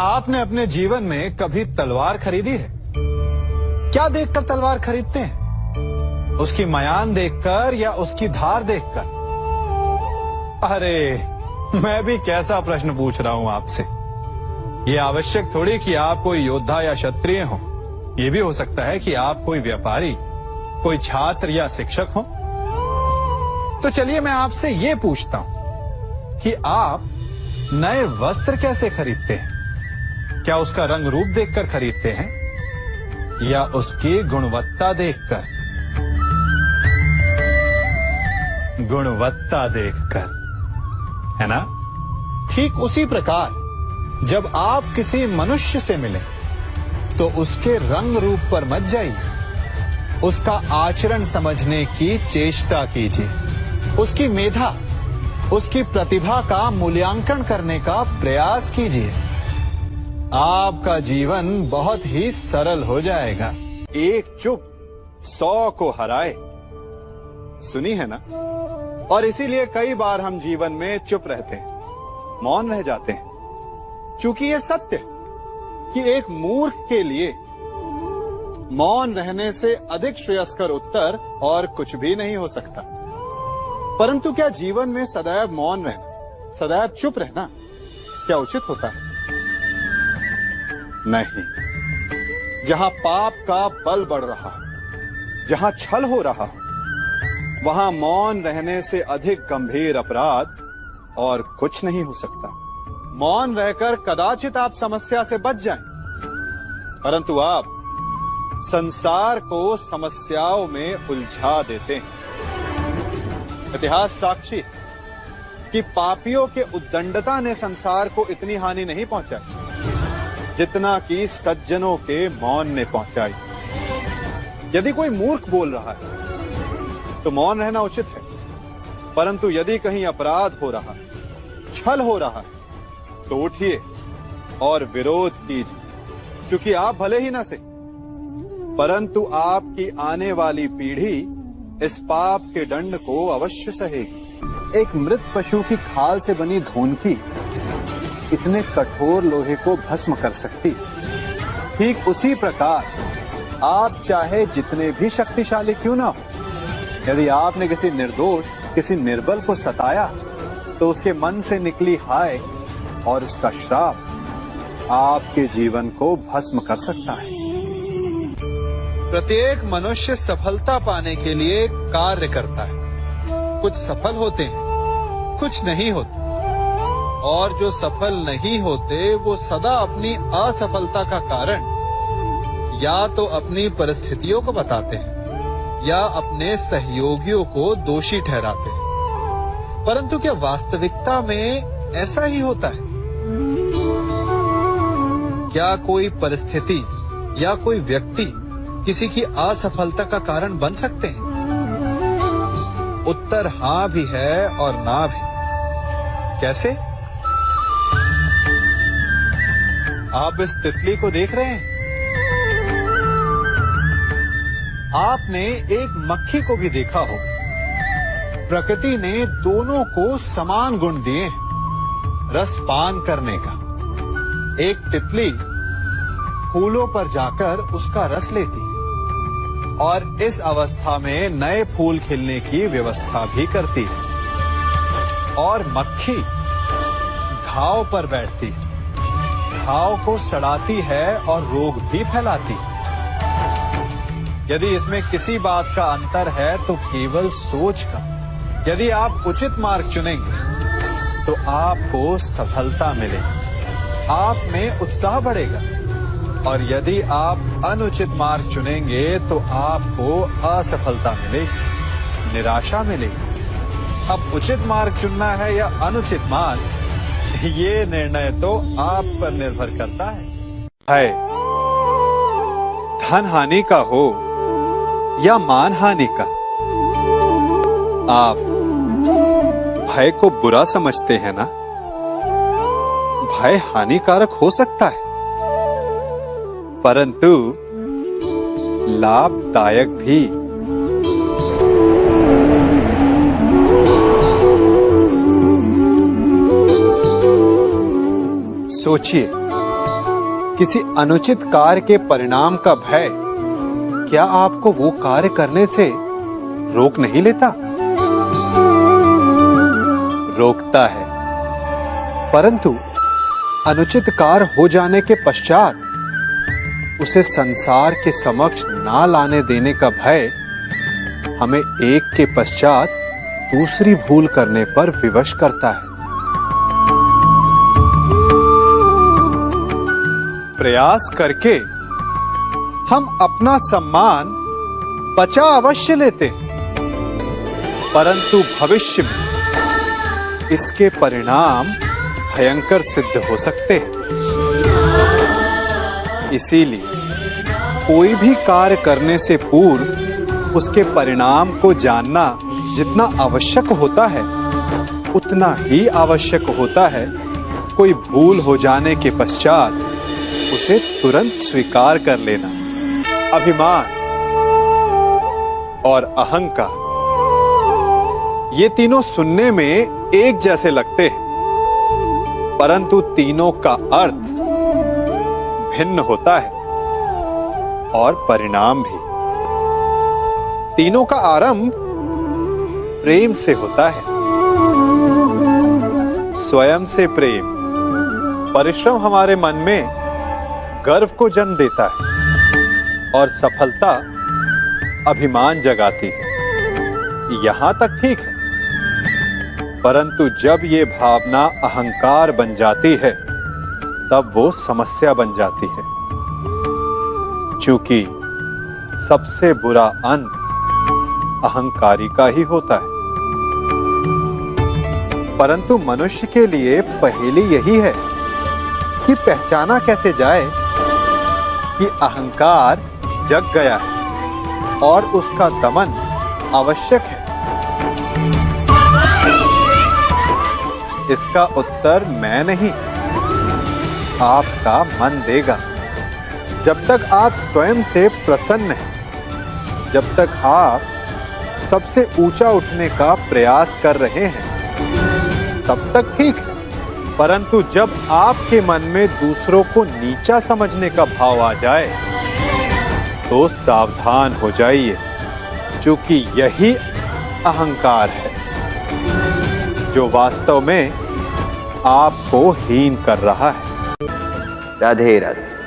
आपने अपने जीवन में कभी तलवार खरीदी है? क्या देखकर तलवार खरीदते हैं? उसकी मयान देखकर या उसकी धार देखकर? अरे मैं भी कैसा प्रश्न पूछ रहा हूं आपसे। ये आवश्यक थोड़ी कि आप कोई योद्धा या क्षत्रिय हो। ये भी हो सकता है कि आप कोई व्यापारी, कोई छात्र या शिक्षक हो। तो चलिए मैं आपसे ये पूछता हूं कि आप नए वस्त्र कैसे खरीदते हैं? क्या उसका रंग रूप देखकर खरीदते हैं या उसकी गुणवत्ता देखकर? गुणवत्ता देखकर, है ना? ठीक उसी प्रकार जब आप किसी मनुष्य से मिले तो उसके रंग रूप पर मत जाइए, उसका आचरण समझने की चेष्टा कीजिए, उसकी मेधा, उसकी प्रतिभा का मूल्यांकन करने का प्रयास कीजिए। आपका जीवन बहुत ही सरल हो जाएगा। एक चुप 100 को हराए, सुनी है ना? और इसीलिए कई बार हम जीवन में चुप रहते हैं, मौन रह जाते हैं, क्योंकि ये सत्य है कि एक मूर्ख के लिए मौन रहने से अधिक श्रेयस्कर उत्तर और कुछ भी नहीं हो सकता। परंतु क्या जीवन में सदैव मौन रहना, सदैव चुप रहना क्या उचित होता है? नहीं। जहां पाप का बल बढ़ रहा, जहां छल हो रहा, वहां मौन रहने से अधिक गंभीर अपराध और कुछ नहीं हो सकता। मौन रहकर कदाचित आप समस्या से बच जाएं, परंतु आप संसार को समस्याओं में उलझा देते हैं। इतिहास साक्षी है कि पापियों के उद्दंडता ने संसार को इतनी हानि नहीं पहुंचाई जितना कि सज्जनों के मौन ने पहुंचाई। यदि कोई मूर्ख बोल रहा है तो मौन रहना उचित है, परंतु यदि कहीं अपराध हो रहा है, छल हो रहा है, तो उठिए और विरोध कीजिए, क्योंकि आप भले ही ना से, परंतु आपकी आने वाली पीढ़ी इस पाप के दंड को अवश्य सहेगी। एक मृत पशु की खाल से बनी धोनकी इतने कठोर लोहे को भस्म कर सकती। ठीक उसी प्रकार आप चाहे जितने भी शक्तिशाली क्यों ना हो, यदि आपने किसी निर्दोष, किसी निर्बल को सताया तो उसके मन से निकली हाय और उसका श्राप आपके जीवन को भस्म कर सकता है। प्रत्येक मनुष्य सफलता पाने के लिए कार्य करता है। कुछ सफल होते हैं, कुछ नहीं होते, और जो सफल नहीं होते वो सदा अपनी असफलता का कारण या तो अपनी परिस्थितियों को बताते हैं या अपने सहयोगियों को दोषी ठहराते हैं। परंतु क्या वास्तविकता में ऐसा ही होता है? क्या कोई परिस्थिति या कोई व्यक्ति किसी की असफलता का कारण बन सकते हैं? उत्तर हां भी है और ना भी। कैसे? आप इस तितली को देख रहे हैं? आपने एक मक्खी को भी देखा होगा। प्रकृति ने दोनों को समान गुण दिए हैं रस पान करने का। एक तितली फूलों पर जाकर उसका रस लेती और इस अवस्था में नए फूल खिलने की व्यवस्था भी करती है। और मक्खी घाव पर बैठती है, घाव को सड़ाती है और रोग भी फैलाती है। यदि इसमें किसी बात का अंतर है तो केवल सोच का। यदि आप उचित मार्ग चुनेंगे तो आपको सफलता मिलेगी, आप में उत्साह बढ़ेगा, और यदि आप अनुचित मार्ग चुनेंगे तो आपको असफलता मिलेगी, निराशा मिलेगी। अब उचित मार्ग चुनना है या अनुचित मार्ग, ये निर्णय तो आप पर निर्भर करता है। धन हानि का हो या मान हानि का, आप भय को बुरा समझते हैं ना? भय हानिकारक हो सकता है, परंतु लाभदायक भी। सोचिए, किसी अनुचित कार्य के परिणाम का भय क्या आपको वो कार्य करने से रोक नहीं लेता? रोकता है, परंतु अनुचित कार्य हो जाने के पश्चात उसे संसार के समक्ष ना लाने देने का भय हमें एक के पश्चात दूसरी भूल करने पर विवश करता है। प्रयास करके हम अपना सम्मान बचा अवश्य लेते हैं, परंतु भविष्य में इसके परिणाम भयंकर सिद्ध हो सकते हैं। इसीलिए कोई भी कार्य करने से पूर्व उसके परिणाम को जानना जितना आवश्यक होता है, उतना ही आवश्यक होता है कोई भूल हो जाने के पश्चात उसे तुरंत स्वीकार कर लेना। अभिमान और अहंकार, ये तीनों सुनने में एक जैसे लगते हैं, परंतु तीनों का अर्थ भिन्न होता है और परिणाम भी। तीनों का आरंभ प्रेम से होता है। स्वयं से प्रेम, परिश्रम हमारे मन में गर्व को जन्म देता है और सफलता अभिमान जगाती है। यहां तक ठीक है, परंतु जब ये भावना अहंकार बन जाती है तब वो समस्या बन जाती है, क्योंकि सबसे बुरा अंत अहंकारी का ही होता है। परंतु मनुष्य के लिए पहेली यही है कि पहचाना कैसे जाए कि अहंकार जग गया है और उसका दमन आवश्यक है। इसका उत्तर मैं नहीं, आपका मन देगा। जब तक आप स्वयं से प्रसन्न हैं, जब तक आप सबसे ऊंचा उठने का प्रयास कर रहे हैं, तब तक ठीक है। परंतु जब आपके मन में दूसरों को नीचा समझने का भाव आ जाए तो सावधान हो जाइए, क्योंकि यही अहंकार है जो वास्तव में आपको हीन कर रहा है। राधे राधे।